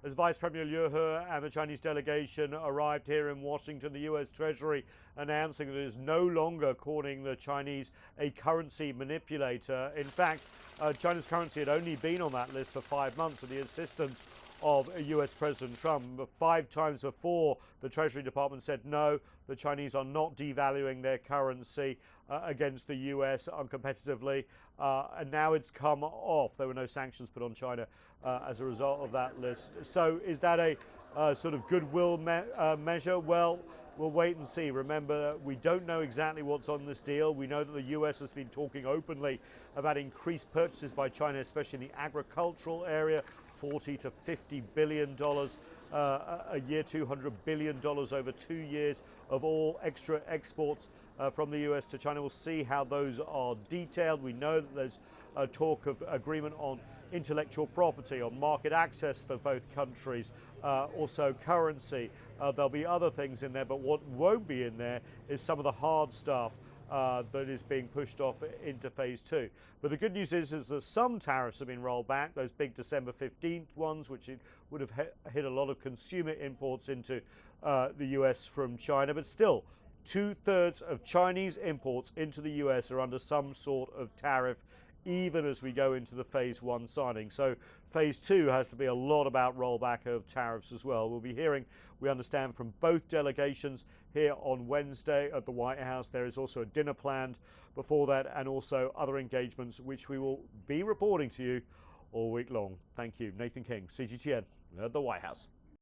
as Vice Premier Liu He and the Chinese delegation arrived here in Washington, the US Treasury announcing that it is no longer calling the Chinese a currency manipulator. In fact, China's currency had only been on that list for 5 months at the insistence of US President Trump. 5 times before, the Treasury Department said no, the Chinese are not devaluing their currency against the US uncompetitively, and now it's come off. There were no sanctions put on China as a result of that list. So is that a sort of goodwill measure? Well, we'll wait and see. Remember, we don't know exactly what's on this deal. We know that the US has been talking openly about increased purchases by China, especially in the agricultural area, $40 to $50 billion a year, $200 billion over 2 years of all extra exports from the US to China. We'll see how those are detailed. We know that there's a talk of agreement on intellectual property, on market access for both countries, also currency. There'll be other things in there, but what won't be in there is some of the hard stuff that is being pushed off into phase 2. But the good news is that some tariffs have been rolled back, those big December 15th ones, which would have hit a lot of consumer imports into the US from China. But still, 2/3 of Chinese imports into the US are under some sort of tariff, even as we go into the phase 1 signing. So phase 2 has to be a lot about rollback of tariffs as well. We'll be hearing, we understand, from both delegations here on Wednesday at the White House. There is also a dinner planned before that, and also other engagements which we will be reporting to you all week long. Thank you. Nathan King, CGTN at the White House.